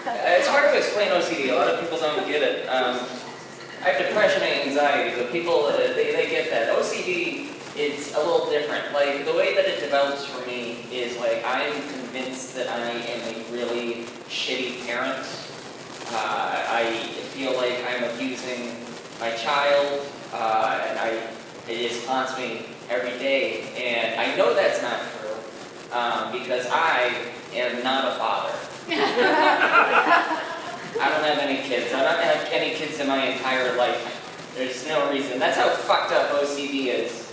It's hard to explain OCD. A lot of people don't get it. I have depression and anxiety, but people, they get that. OCD, it's a little different. Like, the way that it develops for me is, like, I'm convinced that I am a really shitty parent. I feel like I'm abusing my child, and it just haunts me every day. And I know that's not true, because I am not a father. I don't have any kids. I don't have any kids in my entire life. There's no reason. That's how fucked up OCD is.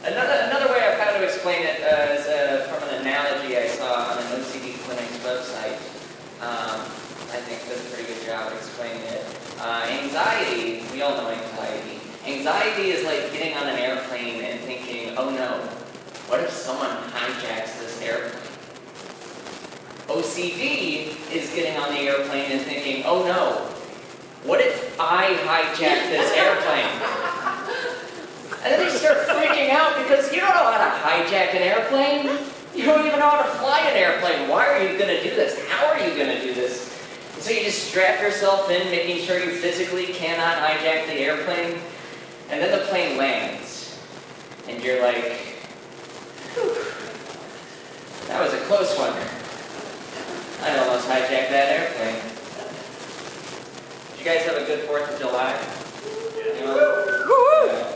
Another way I've had to explain it is from an analogy I saw on an OCD clinic's website. I think does a pretty good job of explaining it. Anxiety, we all know anxiety. Anxiety is like getting on an airplane and thinking, oh no, what if someone hijacks this airplane? OCD is getting on the airplane and thinking, oh no, what if I hijack this airplane? And then they start freaking out because you don't know how to hijack an airplane. You don't even know how to fly an airplane. Why are you going to do this? How are you going to do this? And so you just strap yourself in, making sure you physically cannot hijack the airplane. And then the plane lands. And you're like, whew, that was a close one. I almost hijacked that airplane. Did you guys have a good 4th of July? You know,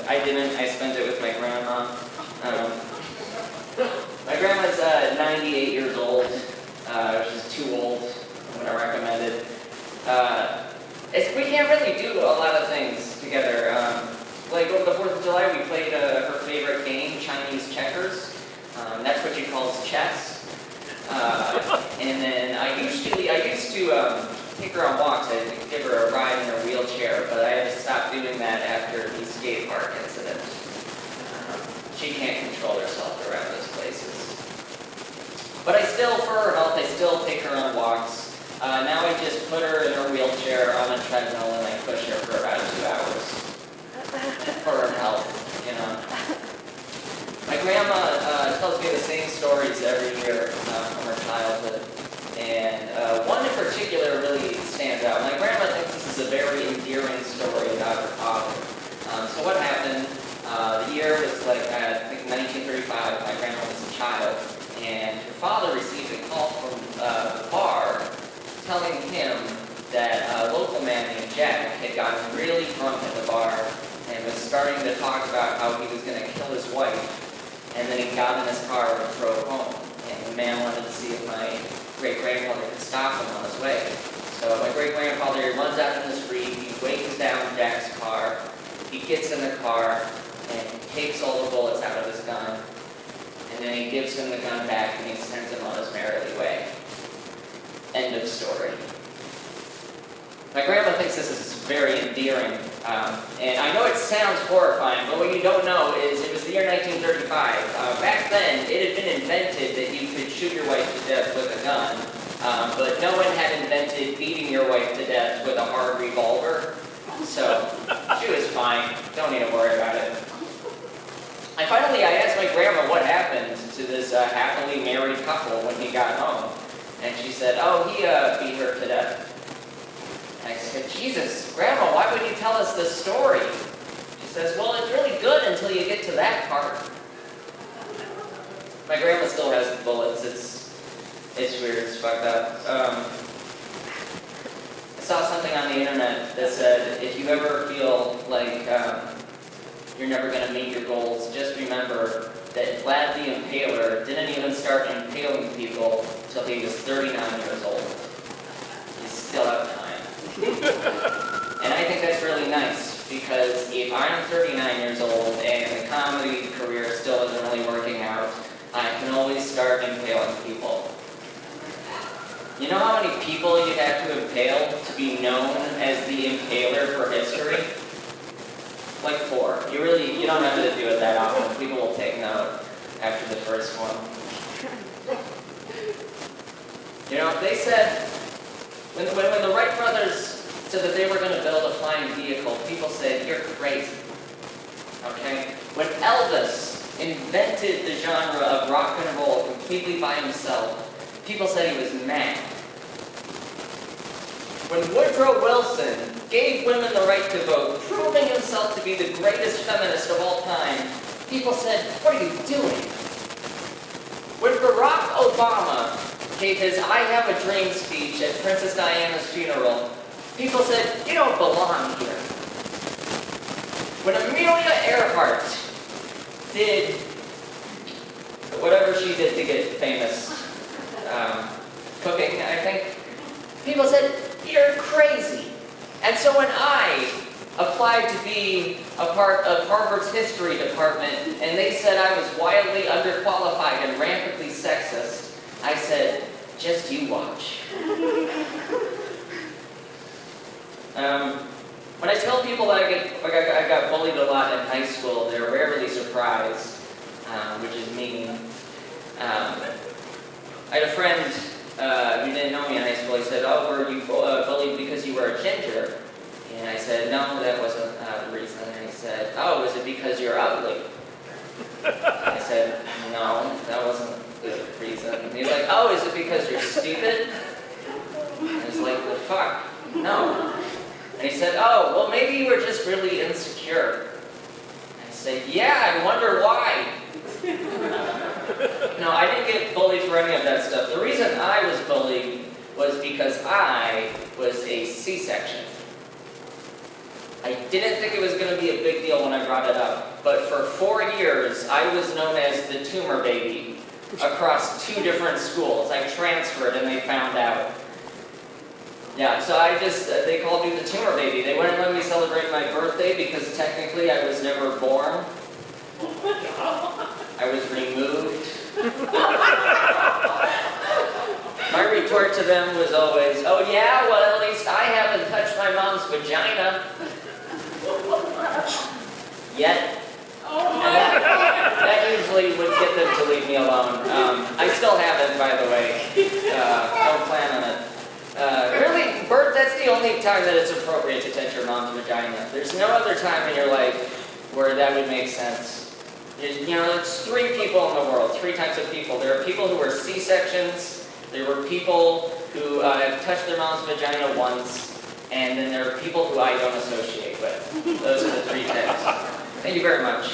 I didn't. I spent it with my grandma. My grandma's 98 years old. She's too old. I'm going to recommend it. We can't really do a lot of things together. Like over the 4th of July, we played her favorite game, Chinese checkers. That's what she calls chess. And then I used to take her on walks. I'd give her a ride in her wheelchair, but I had to stop doing that after the skate park incident. She can't control herself around those places. But I still, for her health, I still take her on walks. Now I just put her in her wheelchair on a treadmill and I push her for about 2 hours. For her health, you know. My grandma tells me the same stories every year from her childhood, and one in particular really stands out. My grandma thinks this is a very endearing story about her father. So what happened, the year was like, I think 1935, my grandma was a child, and her father received a call from the bar telling him that a local man named Jack had gotten really drunk at the bar and was starting to talk about how he was going to kill his wife. And then he got in his car and drove home. And the man wanted to see if my great-grandfather could stop him on his way. So my great-grandfather runs out in the street, he waves down Jack's car, he gets in the car, and he takes all the bullets out of his gun. And then he gives him the gun back and he sends him on his merry way. End of story. My grandma thinks this is very endearing, and I know it sounds horrifying, but what you don't know is it was the year 1935. Back then, it had been invented that you could shoot your wife to death with a gun, but no one had invented beating your wife to death with a hard revolver, so she was fine. Don't need to worry about it. And finally, I asked my grandma what happened to this happily married couple when he got home, and she said, oh, he beat her to death. I said, Jesus, Grandma, why would you tell us this story? She says, well, it's really good until you get to that part. My grandma still has the bullets. It's weird. It's fucked up. I saw something on the internet that said, if you ever feel like you're never going to meet your goals, just remember that Vlad the Impaler didn't even start impaling people until he was 39 years old. He's still out of time. And I think that's really nice, because if I'm 39 years old and the comedy career still isn't really working out, I can always start impaling people. You know how many people you'd have to impale to be known as the impaler for history? Like 4. You don't have to do it that often. People will take note after the first one. You know, they said, when the Wright brothers said that they were going to build a flying vehicle, people said, you're crazy. Okay? When Elvis invented the genre of rock and roll completely by himself. People said he was mad. When Woodrow Wilson gave women the right to vote, proving himself to be the greatest feminist of all time, people said, "What are you doing?" When Barack Obama gave his "I Have a Dream" speech at Princess Diana's funeral, people said, "You don't belong here." When Amelia Earhart did whatever she did to get famous, cooking, I think, people said, "You're crazy." And so when I applied to be a part of Harvard's history department, and they said I was wildly underqualified and rampantly sexist, I said, "Just you watch." When I tell people that I got bullied a lot in high school, they're rarely surprised, which is mean. I had a friend who didn't know me in high school. He said, "Oh, were you bullied because you were a ginger?" And I said, "No, that wasn't the reason." And he said, "Oh, was it because you're ugly?" I said, "No, that wasn't the reason." And he's like, "Oh, is it because you're stupid?" And I was like, "The fuck? No." And he said, "Oh, well, maybe you were just really insecure." I said, "Yeah, I wonder why." No, I didn't get bullied for any of that stuff. The reason I was bullied was because I was a C-section. I didn't think it was going to be a big deal when I brought it up, but for 4 years, I was known as the tumor baby across 2 different schools. I transferred and they found out. Yeah, so they called me the tumor baby. They wouldn't let me celebrate my birthday because technically I was never born. I was removed. My retort to them was always, "Oh yeah, well at least I haven't touched my mom's vagina yet." And that usually would get them to leave me alone. I still haven't, by the way. Don't plan on it. Really, Bert, that's the only time that it's appropriate to touch your mom's vagina. There's no other time in your life where that would make sense. You know, it's 3 people in the world, 3 types of people. There are people who are C-sections, there were people who have touched their mom's vagina once, and then there are people who I don't associate with. Those are the 3 types. Thank you very much.